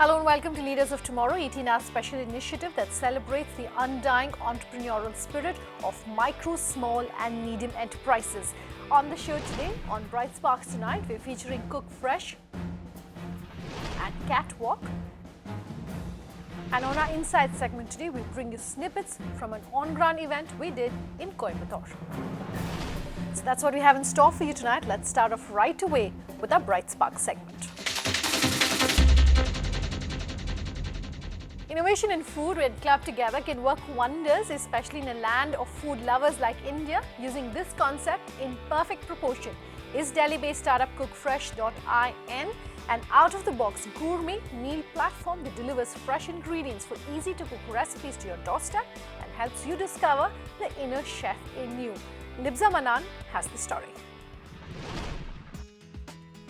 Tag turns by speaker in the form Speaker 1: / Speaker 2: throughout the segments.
Speaker 1: Hello and welcome to Leaders of Tomorrow, ETNA's special initiative that celebrates the undying entrepreneurial spirit of micro, small and medium enterprises. On the show today, on Bright Sparks Tonight, we're featuring Cook Fresh and Catwalk. And on our Inside segment today, we bring you snippets from an on-ground event we did in Coimbatore. So that's what we have in store for you tonight. Let's start off right away with our Bright Sparks segment. Innovation in food when clubbed together can work wonders, especially in a land of food lovers like India. Using this concept in perfect proportion is Delhi-based startup cookfresh.in, an out-of-the-box gourmet meal platform that delivers fresh ingredients for easy-to-cook recipes to your doorstep and helps you discover the inner chef in you. Libza Manan has the story.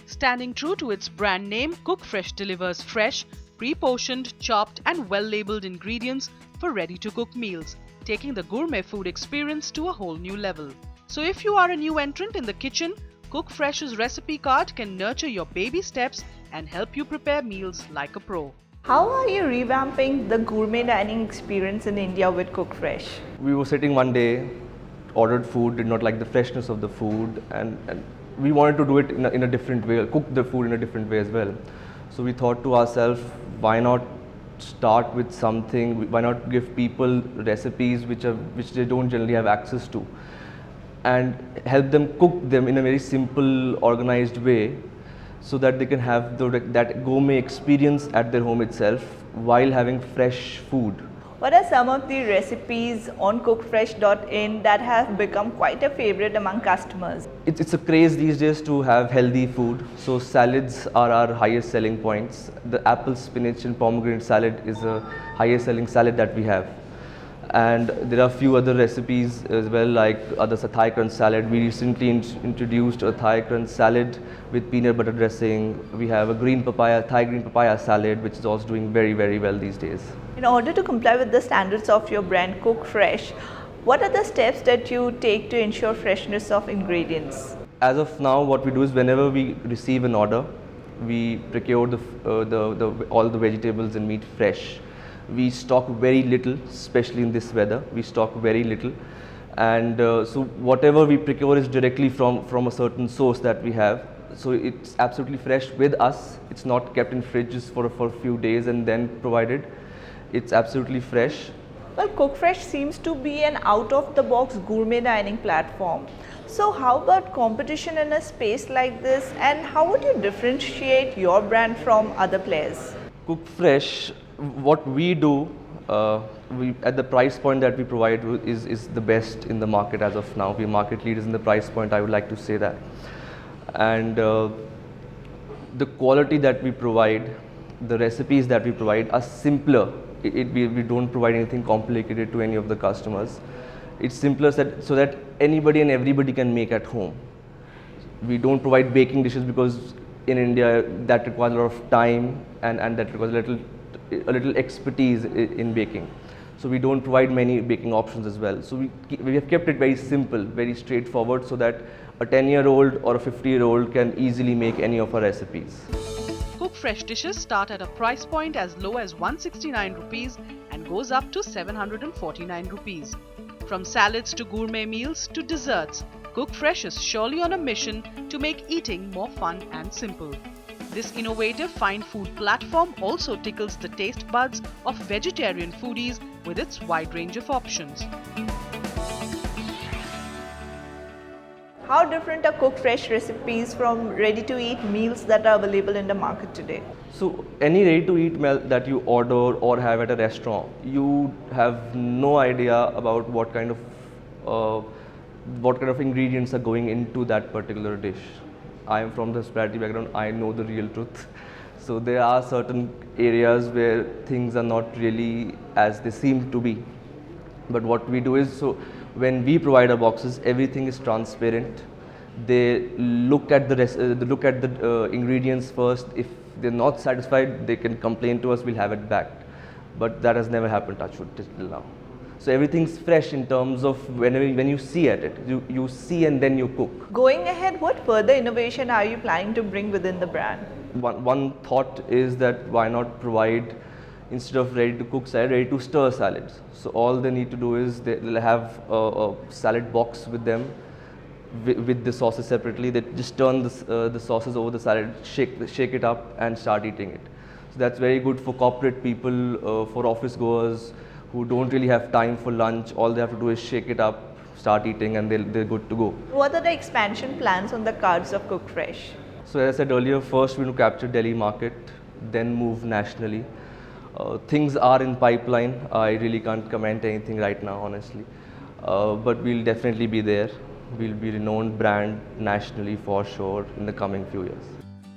Speaker 2: Standing true to its brand name, CookFresh delivers fresh, pre-portioned, chopped and well-labeled ingredients for ready-to-cook meals, taking the gourmet food experience to a whole new level. So if you are a new entrant in the kitchen, CookFresh's recipe card can nurture your baby steps and help you prepare meals like a pro.
Speaker 3: How are you revamping the gourmet dining experience in India with CookFresh?
Speaker 4: We were sitting one day, ordered food, did not like the freshness of the food, and we wanted to do it in a different way, cook the food in a different way as well. So we thought to ourselves, why not start with something, why not give people recipes which they don't generally have access to, and help them cook them in a very simple, organized way so that they can have that gourmet experience at their home itself while having fresh food.
Speaker 3: What are some of the recipes on cookfresh.in that have become quite a favorite among customers?
Speaker 4: It's a craze these days to have healthy food. So salads are our highest selling points. The apple, spinach and pomegranate salad is the highest selling salad that we have. And there are a few other recipes as well, like Thai crunch salad. We recently introduced a Thai crunch salad with peanut butter dressing. We have a Thai green papaya salad, which is also doing very, very well these days.
Speaker 3: In order to comply with the standards of your brand CookFresh, what are the steps that you take to ensure freshness of ingredients?
Speaker 4: As of now, what we do is whenever we receive an order, we procure all the vegetables and meat fresh. We stock very little, especially in this weather. We stock very little, and so whatever we procure is directly from a certain source that we have. So it's absolutely fresh with us. It's not kept in fridges for a few days and then provided. It's absolutely fresh.
Speaker 3: Well, CookFresh seems to be an out-of-the-box gourmet dining platform. So how about competition in a space like this, and how would you differentiate your brand from other players?
Speaker 4: CookFresh, what we do, at the price point that we provide is the best in the market as of now. We're market leaders in the price point, I would like to say that. And the quality that we provide, the recipes that we provide are simpler. We don't provide anything complicated to any of the customers. It's simpler so that anybody and everybody can make at home. We don't provide baking dishes because in India that requires a lot of time and that requires a little expertise in baking. So we don't provide many baking options as well. So we have kept it very simple, very straightforward, so that a 10-year-old or a 50-year-old can easily make any of our recipes.
Speaker 2: CookFresh dishes start at a price point as low as 169 rupees and goes up to 749 rupees. From salads to gourmet meals to desserts, CookFresh is surely on a mission to make eating more fun and simple. This innovative fine food platform also tickles the taste buds of vegetarian foodies with its wide range of options.
Speaker 3: How different are CookFresh recipes from ready-to-eat meals that are available in the market today?
Speaker 4: So any ready-to-eat meal that you order or have at a restaurant, you have no idea about what kind of ingredients are going into that particular dish. I am from the hospitality background, I know the real truth. So there are certain areas where things are not really as they seem to be. But what we do is, so when we provide our boxes, everything is transparent. They look at the ingredients first. If they're not satisfied, they can complain to us, we'll have it back. But that has never happened, touch wood, till now. So everything's fresh in terms of when you see at it, you see and then you cook.
Speaker 3: Going ahead, what further innovation are you planning to bring within the brand?
Speaker 4: one thought is that why not provide, instead of ready to cook salad, ready to stir salads. So all they need to do is they'll have a salad box with them, with the sauces separately. They just turn the sauces over the salad, shake it up and start eating it. So that's very good for corporate people, for office goers who don't really have time for lunch. All they have to do is shake it up, start eating, and they're good to go.
Speaker 3: What are the expansion plans on the cards of Cook Fresh?
Speaker 4: So as I said earlier, first we want to capture Delhi market, then move nationally. Things are in pipeline. I really can't comment anything right now, honestly. But we'll definitely be there. We'll be a renowned brand nationally for sure in the coming few years.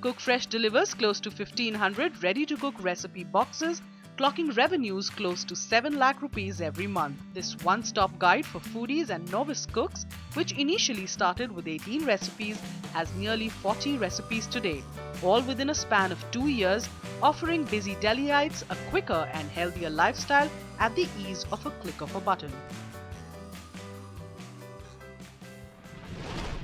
Speaker 2: Cook Fresh delivers close to 1,500 ready-to-cook recipe boxes, clocking revenues close to 7 lakh rupees every month. This one-stop guide for foodies and novice cooks, which initially started with 18 recipes, has nearly 40 recipes today, all within a span of 2 years, offering busy Delhiites a quicker and healthier lifestyle at the ease of a click of a button.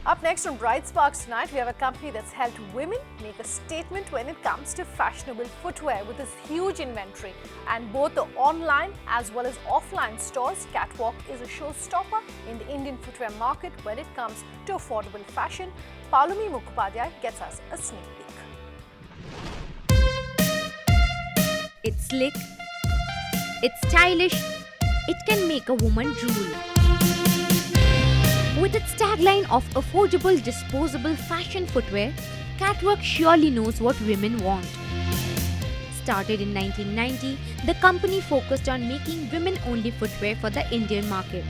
Speaker 1: Up next on Bright Sparks tonight, we have a company that's helped women make a statement when it comes to fashionable footwear with its huge inventory. And both the online as well as offline stores, Catwalk is a showstopper in the Indian footwear market when it comes to affordable fashion. Palumi Mukhopadhyay gets us a sneak peek.
Speaker 5: It's slick, it's stylish, it can make a woman drool. With its tagline of affordable, disposable fashion footwear, Catwalk surely knows what women want. Started in 1990, the company focused on making women-only footwear for the Indian market.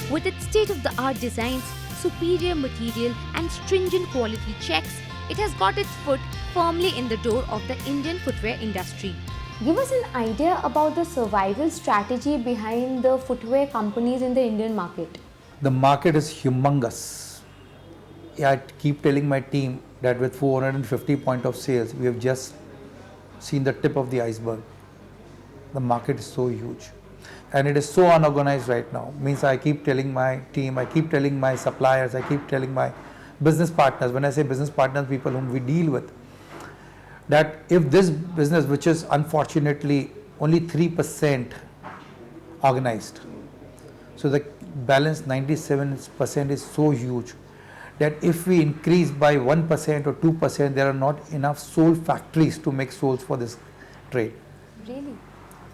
Speaker 5: With its state-of-the-art designs, superior material and stringent quality checks, it has got its foot firmly in the door of the Indian footwear industry.
Speaker 6: Give us an idea about the survival strategy behind the footwear companies in the Indian market.
Speaker 7: The market is humongous. I keep telling my team that with 450 point of sales, we have just seen the tip of the iceberg. The market is so huge. And it is so unorganized right now. Means I keep telling my team, I keep telling my suppliers, I keep telling my business partners, when I say business partners, people whom we deal with, that if this business, which is unfortunately only 3% organized, so the balance 97% is so huge that if we increase by 1% or 2%, there are not enough sole factories to make soles for this trade.
Speaker 6: Really?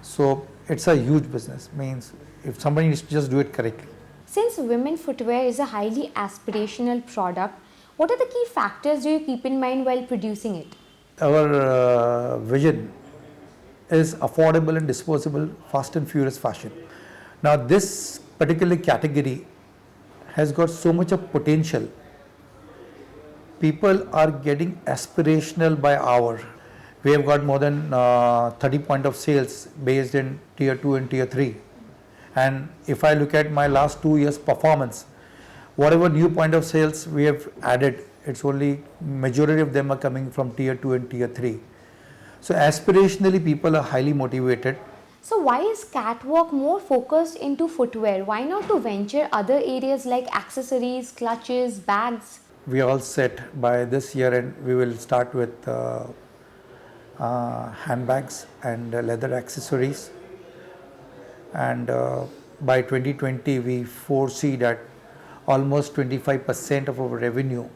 Speaker 7: So it's a huge business. Means if somebody needs to just do it correctly.
Speaker 6: Since women footwear is a highly aspirational product, what are the key factors do you keep in mind while producing it?
Speaker 7: Our vision is affordable and disposable, fast and furious fashion. Now this particular category has got so much of potential. People are getting aspirational by hour. We have got more than 30 point of sales based in tier 2 and tier 3. And if I look at my last 2 years performance, whatever new point of sales we have added, it's only majority of them are coming from tier 2 and tier 3. So aspirationally people are highly motivated.
Speaker 6: So why is Catwalk more focused into footwear? Why not to venture other areas like accessories, clutches, bags?
Speaker 7: We are all set by this year and we will start with handbags and leather accessories. And by 2020 we foresee that almost 25% of our revenue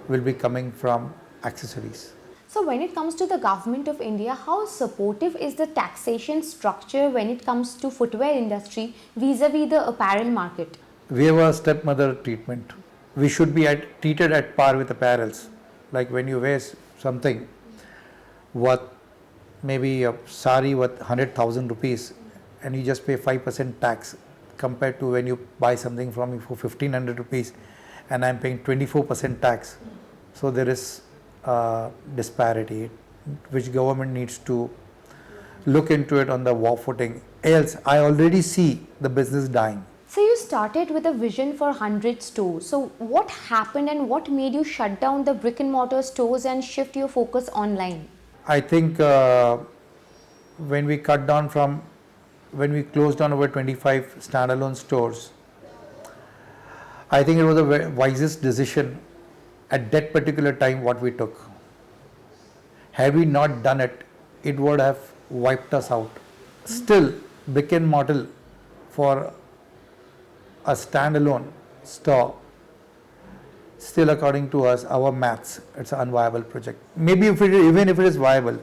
Speaker 7: will be coming from accessories.
Speaker 6: So when it comes to the government of India, how supportive is the taxation structure when it comes to footwear industry vis-a-vis the apparel market?
Speaker 7: We have a stepmother treatment. We should be treated at par with apparels. Like when you wear something worth maybe a sari worth 100,000 rupees and you just pay 5% tax compared to when you buy something from me for 1,500 rupees and I'm paying 24% tax. So there is disparity which government needs to look into it on the war footing, else I already see the business dying.
Speaker 6: So you started with a vision for 100 stores. So what happened and what made you shut down the brick and mortar stores and shift your focus online?
Speaker 7: I think when we closed down over 25 standalone stores, I think it was the wisest decision at that particular time what we took. Had we not done it, it would have wiped us out. Still, brick and mortar for a standalone store, still according to us, our maths, it's an unviable project. Maybe even if it is viable,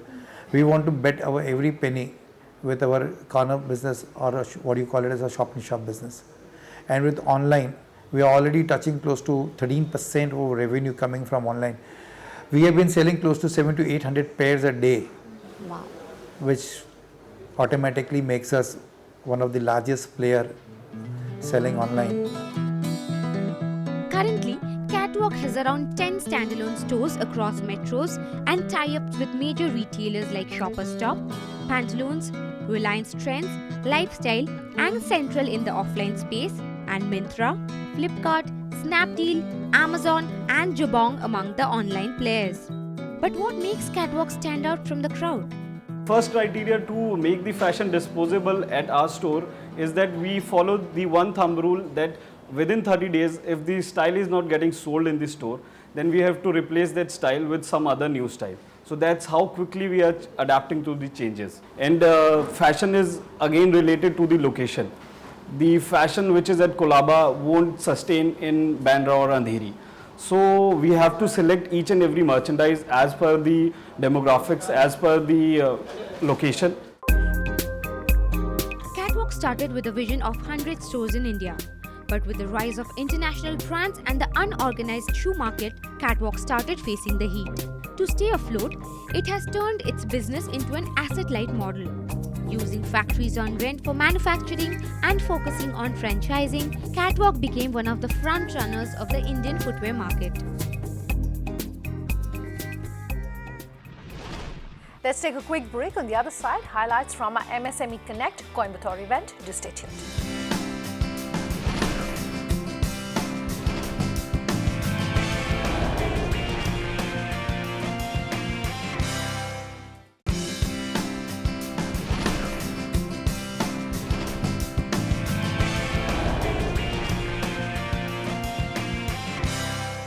Speaker 7: we want to bet our every penny with our corner business, or what you call it as a shop in shop business. And with online, we are already touching close to 13% of revenue coming from online. We have been selling close to 700 to 800 pairs a day.
Speaker 6: Wow.
Speaker 7: Which automatically makes us one of the largest player selling online.
Speaker 5: Currently, Catwalk has around 10 standalone stores across metros and tie-ups with major retailers like Shoppers Stop, Pantaloons, Reliance Trends, Lifestyle and Central in the offline space, and Myntra, Flipkart, Snapdeal, Amazon and Jabong among the online players. But what makes Catwalk stand out from the crowd?
Speaker 8: First criteria to make the fashion disposable at our store is that we follow the one thumb rule that within 30 days, if the style is not getting sold in the store, then we have to replace that style with some other new style. So that's how quickly we are adapting to the changes. And fashion is again related to the location. The fashion which is at Kolaba won't sustain in Bandra or Andheri. So we have to select each and every merchandise as per the demographics, as per the location.
Speaker 5: Catwalk started with a vision of 100 stores in India. But with the rise of international brands and the unorganized shoe market, Catwalk started facing the heat. To stay afloat, it has turned its business into an asset-light model. Using factories on rent for manufacturing and focusing on franchising, Catwalk became one of the front runners of the Indian footwear market.
Speaker 1: Let's take a quick break. On the other side, highlights from our MSME Connect Coimbatore event. Do stay tuned.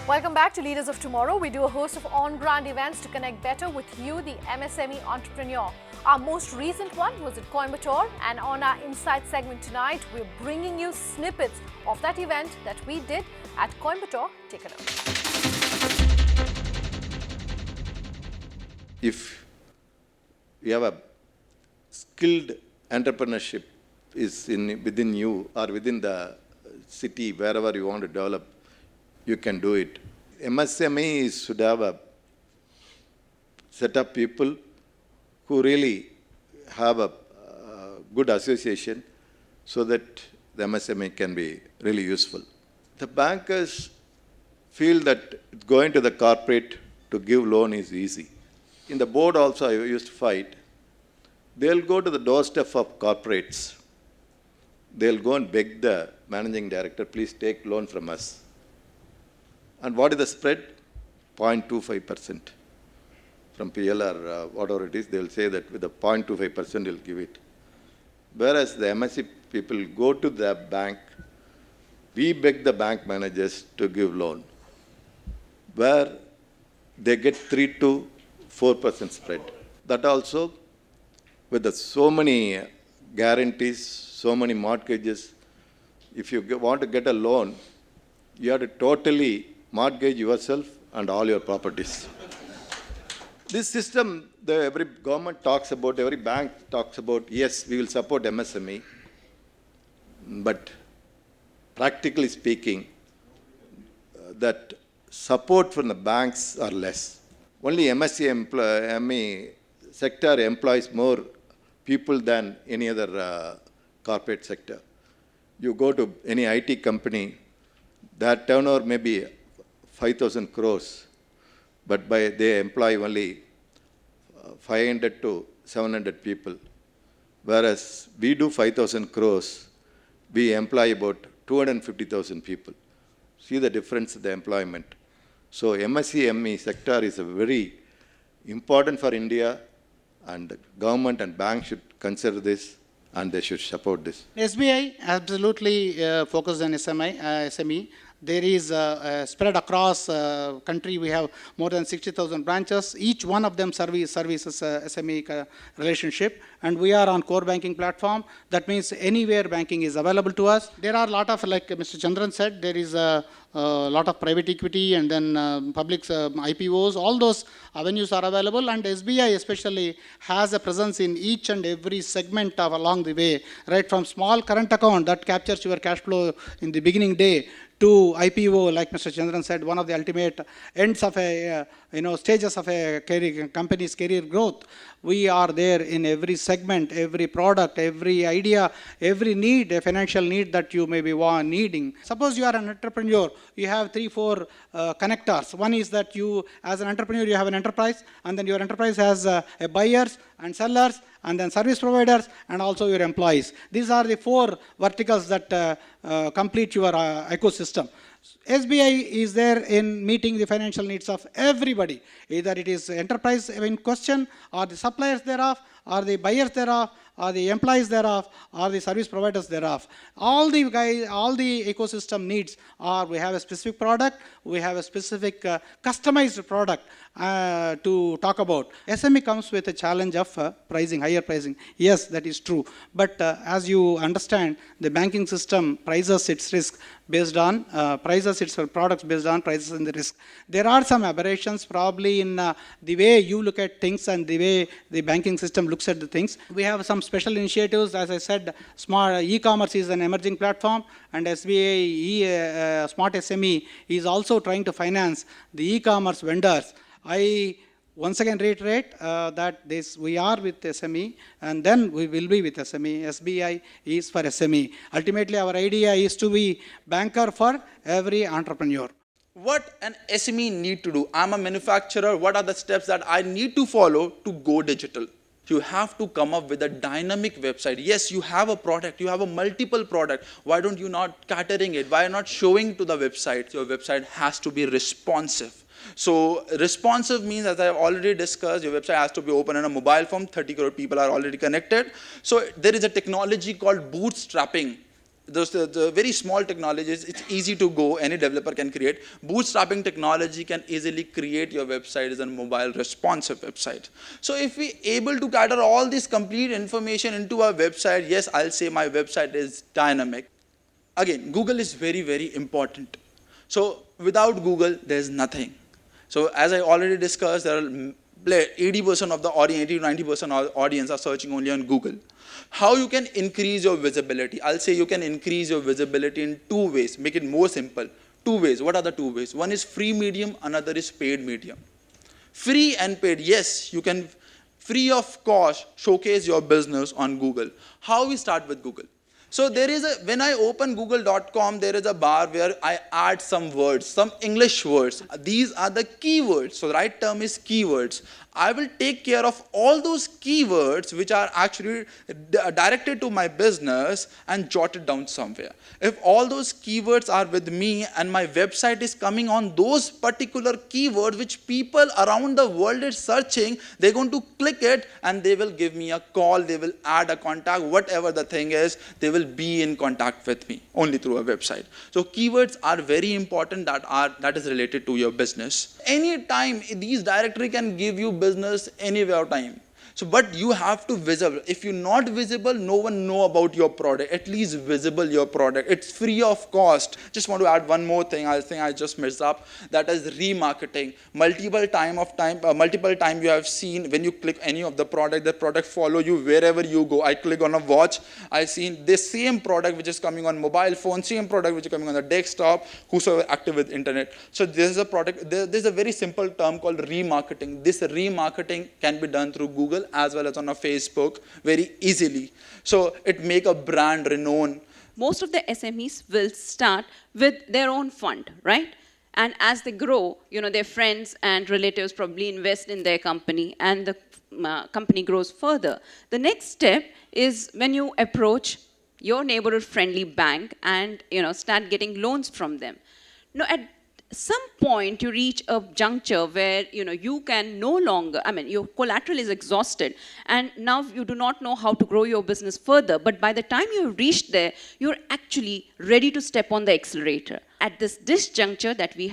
Speaker 1: Welcome back to Leaders of Tomorrow. We do a host of on-ground events to connect better with you, the MSME entrepreneur. Our most recent one was at Coimbatore, and on our Insight segment tonight, we're bringing you snippets of that event that we did at Coimbatore. Take a look.
Speaker 9: If you have a skilled entrepreneurship is within you or within the city, wherever you want to develop, you can do it. MSME should have a set of people who really have a good association so that the MSME can be really useful. The bankers feel that going to the corporate to give loan is easy. In the board also I used to fight. They'll go to the doorstep of corporates. They'll go and beg the managing director, please take loan from us. And what is the spread? 0.25%. From PL or whatever it is, they will say that with the 0.25% they'll give it. Whereas the MSE people go to the bank, we beg the bank managers to give loan, where they get 3 to 4% spread. That also, with so many guarantees, so many mortgages, if you want to get a loan, you have to totally mortgage yourself and all your properties. This system, every government talks about, every bank talks about, yes, we will support MSME, but practically speaking, that support from the banks are less. Only MSME sector employs more people than any other corporate sector. You go to any IT company, that turnover may be 5,000 crores, but they employ only 500 to 700 people. Whereas we do 5,000 crores, we employ about 250,000 people. See the difference in the employment. So MSME sector is a very important for India, and the government and bank should consider this and they should support this.
Speaker 10: SBI absolutely focused on SME. There is spread across country. We have more than 60,000 branches. Each one of them services SME relationship. And we are on core banking platform. That means anywhere banking is available to us. There are a lot of, like Mr. Chandran said, there is a lot of private equity and then public IPOs. All those avenues are available, and SBI especially has a presence in each and every segment of along the way, right from small current account that captures your cash flow in the beginning day to IPO, like Mr. Chandran said, one of the ultimate ends of a, stages of a company's career growth. We are there in every segment, every product, every idea, every need, a financial need that you may be needing. Suppose you are an entrepreneur, you have 3-4 connectors. One is that you, as an entrepreneur, you have an enterprise, and then your enterprise has buyers and sellers, and then service providers, and also your employees. These are the 4 verticals that complete your ecosystem. SBI is there in meeting the financial needs of everybody. Either it is enterprise in question, or the suppliers thereof, or the buyers thereof, or the employees thereof, or the service providers thereof. All the ecosystem needs are, we have a specific product, we have a specific customized product to talk about. SME comes with a challenge of pricing, higher pricing. Yes, that is true. But as you understand, the banking system prices its risk based on, prices its products based on prices and the risk. There are some aberrations probably in the way you look at things and the way the banking system looks at the things. We have some special initiatives. As I said, smart e-commerce is an emerging platform, and SBI Smart SME is also trying to finance the e-commerce vendors. I once again reiterate that we are with SME, and then we will be with SME. SBI is for SME. Ultimately, our idea is to be banker for every entrepreneur.
Speaker 11: What an SME need to do? I'm a manufacturer. What are the steps that I need to follow to go digital? You have to come up with a dynamic website. Yes, you have a product, you have a multiple product. Why don't you not catering it? Why not showing to the website? Your website has to be responsive. So responsive means, as I've already discussed, your website has to be open on a mobile phone. 30 crore people are already connected. So there is a technology called bootstrapping. The very small technologies, it's easy to go, any developer can create. Bootstrapping technology can easily create your website as a mobile responsive website. So if we able to gather all this complete information into our website, yes, I'll say my website is dynamic. Again, Google is very, very important. So without Google, there's nothing. So as I already discussed, there are 80% of the audience, 80 to 90% of the audience are searching only on Google. How you can increase your visibility? I'll say you can increase your visibility in 2 ways. Make it more simple. 2 ways. What are the 2 ways? One is free medium, another is paid medium. Free and paid, yes, you can free of cost showcase your business on Google. How we start with Google? So there is when I open google.com, there is a bar where I add some words, some English words. These are the keywords. So the right term is keywords. I will take care of all those keywords which are actually directed to my business and jot it down somewhere. If all those keywords are with me and my website is coming on those particular keywords which people around the world is searching, they're going to click it and they will give me a call, they will add a contact, whatever the thing is, they will be in contact with me only through a website. So keywords are very important that is related to your business. Anytime these directory can give you business anywhere time. So, but you have to visible. If you're not visible, no one know about your product. At least visible your product. It's free of cost. Just want to add one more thing. I think I just messed up. That is remarketing. Multiple time you have seen when you click any of the product follow you wherever you go. I click on a watch. I seen this same product which is coming on mobile phone, same product which is coming on the desktop. Whosoever active with internet. So this is a product. There's a very simple term called remarketing. This remarketing can be done through Google as well as on a Facebook very easily. So it make a brand renowned.
Speaker 12: Most of the SMEs will start with their own fund, right? And as they grow, their friends and relatives probably invest in their company and the company grows further. The next step is when you approach your neighborhood friendly bank and start getting loans from them. Now, at some point you reach a juncture where you can no longer, your collateral is exhausted and now you do not know how to grow your business further, but by the time you have reached there, you're actually ready to step on the accelerator. at this disjuncture that we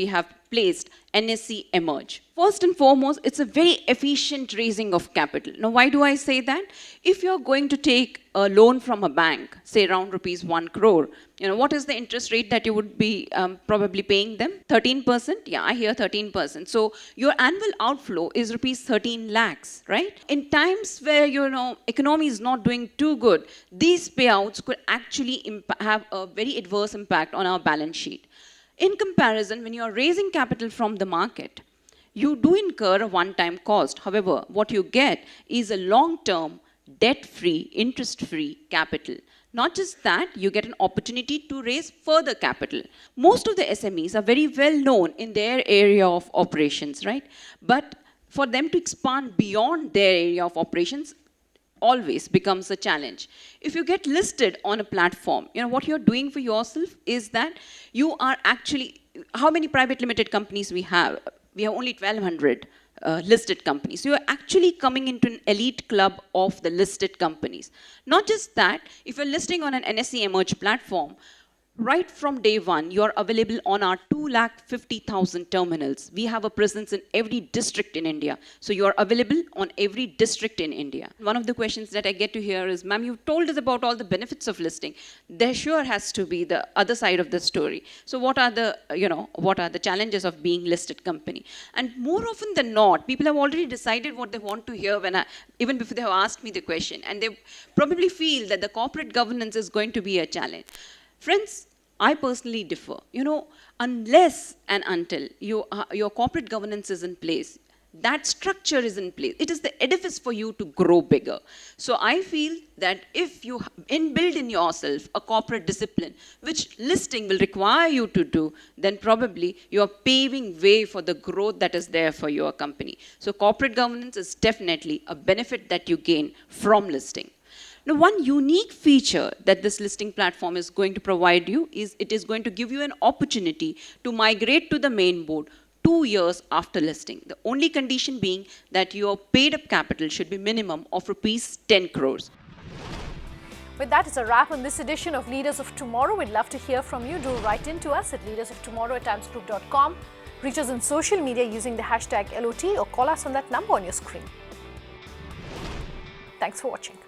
Speaker 12: have placed NSE Emerge. First and foremost, it's a very efficient raising of capital. Now, why do I say that? If you're going to take a loan from a bank, say around rupees 1 crore, what is the interest rate that you would be probably paying them? 13%? Yeah, I hear 13%. So your annual outflow is rupees 13 lakhs, right? In times where, economy is not doing too good, these payouts could actually have a very adverse impact on our balance sheet. In comparison, when you are raising capital from the market, you do incur a one-time cost. However, what you get is a long-term, debt-free, interest-free capital. Not just that, you get an opportunity to raise further capital. Most of the SMEs are very well known in their area of operations, right? But for them to expand beyond their area of operations always becomes a challenge. If you get listed on a platform, what you're doing for yourself is that you are actually, how many private limited companies we have? We have only 1,200 listed companies. So you're actually coming into an elite club of the listed companies. Not just that, if you're listing on an NSE Emerge platform, right from day one, you're available on our 250,000 terminals. We have a presence in every district in India. So you're available on every district in India. One of the questions that I get to hear is, ma'am, you've told us about all the benefits of listing. There sure has to be the other side of the story. So what are the challenges of being listed company? And more often than not, people have already decided what they want to hear even before they have asked me the question. And they probably feel that the corporate governance is going to be a challenge. Friends, I personally differ. Unless and until your corporate governance is in place, that structure is in place. It is the edifice for you to grow bigger. So I feel that if you inbuild in yourself a corporate discipline, which listing will require you to do, then probably you are paving way for the growth that is there for your company. So corporate governance is definitely a benefit that you gain from listing. Now, one unique feature that this listing platform is going to provide you is it is going to give you an opportunity to migrate to the main board 2 years after listing. The only condition being that your paid up capital should be minimum of rupees 10 crores.
Speaker 1: With that, it's a wrap on this edition of Leaders of Tomorrow. We'd love to hear from you. Do write in to us at leadersoftomorrow@timesgroup.com. Reach us on social media using the hashtag LOT or call us on that number on your screen. Thanks for watching.